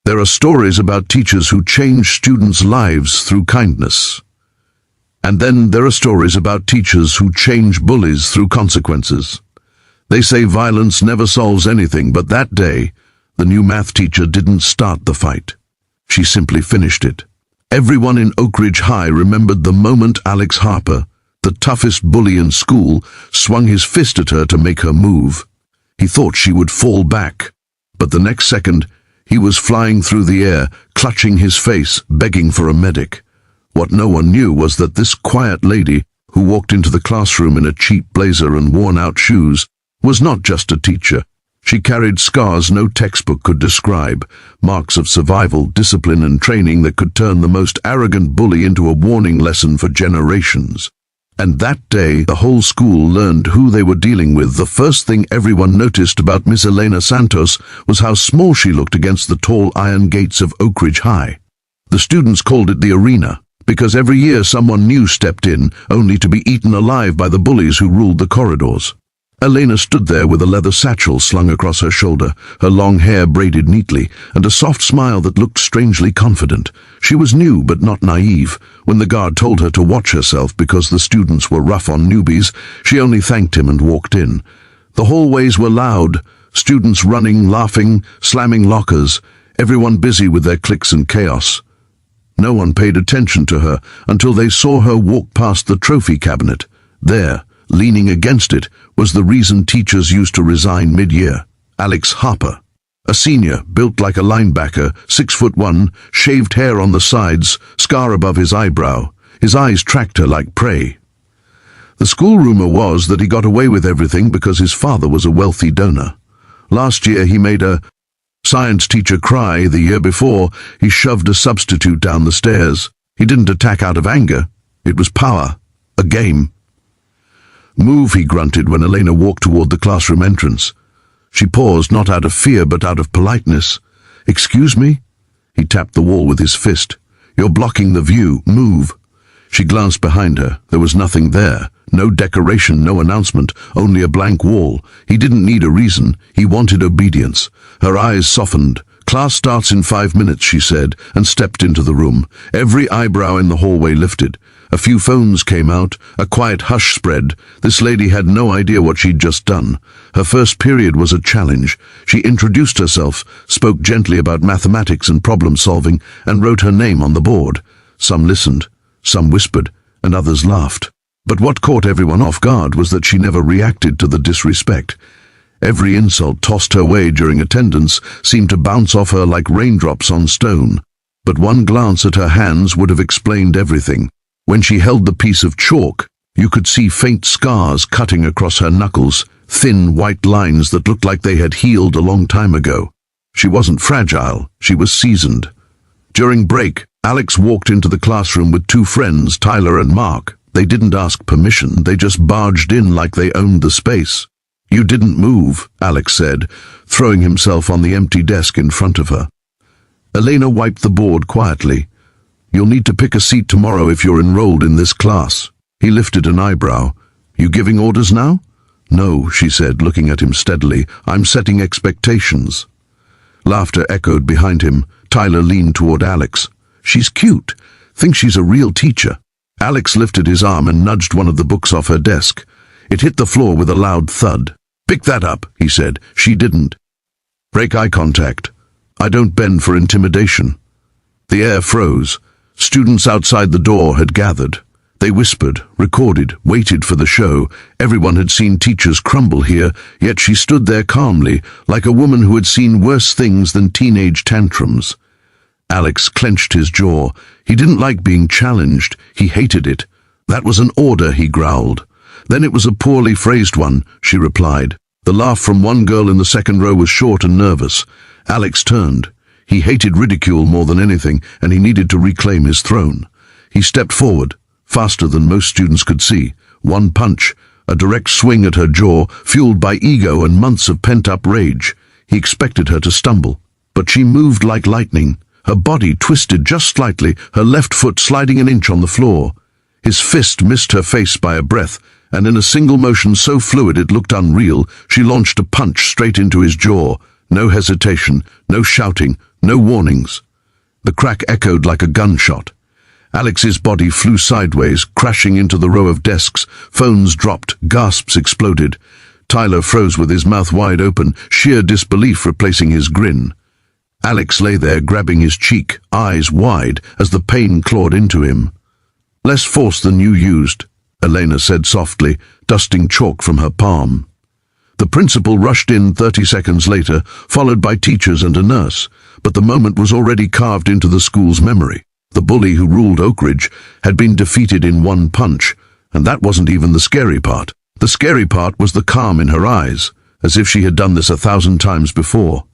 There are stories about teachers who change students' lives through kindness. And then there are stories about teachers who change bullies through consequences. They say violence never solves anything, but that day, the new math teacher didn't start the fight. She simply finished it. Everyone in Oak Ridge High remembered the moment Alex Harper, the toughest bully in school, swung his fist at her to make her move. He thought she would fall back, but the next second, he was flying through the air, clutching his face, begging for a medic. What no one knew was that this quiet lady, who walked into the classroom in a cheap blazer and worn-out shoes, was not just a teacher. She carried scars no textbook could describe, marks of survival, discipline, and training that could turn the most arrogant bully into a warning lesson for generations. And that day, the whole school learned who they were dealing with. The first thing everyone noticed about Miss Elena Santos was how small she looked against the tall iron gates of Oak Ridge High. The students called it the arena, because every year someone new stepped in, only to be eaten alive by the bullies who ruled the corridors. Elena stood there with a leather satchel slung across her shoulder, her long hair braided neatly, and a soft smile that looked strangely confident. She was new but not naive. When the guard told her to watch herself because the students were rough on newbies, she only thanked him and walked in. The hallways were loud, students running, laughing, slamming lockers, everyone busy with their cliques and chaos. No one paid attention to her until they saw her walk past the trophy cabinet. There, leaning against it, was the reason teachers used to resign mid-year. Alex Harper, a senior, built like a linebacker, 6'1", shaved hair on the sides, scar above his eyebrow. His eyes tracked her like prey. The school rumor was that he got away with everything because his father was a wealthy donor. Last year he made a science teacher cry. The year before, he shoved a substitute down the stairs. He didn't attack out of anger. It was power. A game. "Move," he grunted when Elena walked toward the classroom entrance. She paused, not out of fear but out of politeness. "Excuse me?" He tapped the wall with his fist. "You're blocking the view. Move." She glanced behind her. There was nothing there. No decoration, no announcement, only a blank wall. He didn't need a reason. He wanted obedience. Her eyes softened. "Class starts in 5 minutes," she said, and stepped into the room. Every eyebrow in the hallway lifted. A few phones came out, a quiet hush spread. This lady had no idea what she'd just done. Her first period was a challenge. She introduced herself, spoke gently about mathematics and problem-solving, and wrote her name on the board. Some listened, some whispered, and others laughed. But what caught everyone off guard was that she never reacted to the disrespect. Every insult tossed her way during attendance seemed to bounce off her like raindrops on stone. But one glance at her hands would have explained everything. When she held the piece of chalk, you could see faint scars cutting across her knuckles, thin white lines that looked like they had healed a long time ago. She wasn't fragile, she was seasoned. During break, Alex walked into the classroom with 2 friends, Tyler and Mark. They didn't ask permission, they just barged in like they owned the space. "You didn't move," Alex said, throwing himself on the empty desk in front of her. Elena wiped the board quietly. "You'll need to pick a seat tomorrow if you're enrolled in this class." He lifted an eyebrow. "You giving orders now?" "No," she said, looking at him steadily. "I'm setting expectations." Laughter echoed behind him. Tyler leaned toward Alex. "She's cute. Think she's a real teacher." Alex lifted his arm and nudged one of the books off her desk. It hit the floor with a loud thud. "Pick that up," he said. She didn't. "Break eye contact. I don't bend for intimidation." The air froze. Students outside the door had gathered. They whispered, recorded, waited for the show. Everyone had seen teachers crumble here, yet she stood there calmly, like a woman who had seen worse things than teenage tantrums. Alex clenched his jaw. He didn't like being challenged. He hated it. "That was an order," he growled. "Then it was a poorly phrased one," she replied. The laugh from one girl in the second row was short and nervous. Alex turned. He hated ridicule more than anything, and he needed to reclaim his throne. He stepped forward, faster than most students could see. One punch, a direct swing at her jaw, fueled by ego and months of pent-up rage. He expected her to stumble, but she moved like lightning. Her body twisted just slightly, her left foot sliding an inch on the floor. His fist missed her face by a breath, and in a single motion so fluid it looked unreal, she launched a punch straight into his jaw. No hesitation, no shouting, no warnings. The crack echoed like a gunshot. Alex's body flew sideways, crashing into the row of desks. Phones dropped, gasps exploded. Tyler froze with his mouth wide open, sheer disbelief replacing his grin. Alex lay there, grabbing his cheek, eyes wide, as the pain clawed into him. "Less force than you used," Elena said softly, dusting chalk from her palm. The principal rushed in 30 seconds later, followed by teachers and a nurse, but the moment was already carved into the school's memory. The bully who ruled Oak Ridge had been defeated in one punch, and that wasn't even the scary part. The scary part was the calm in her eyes, as if she had done this 1,000 times before.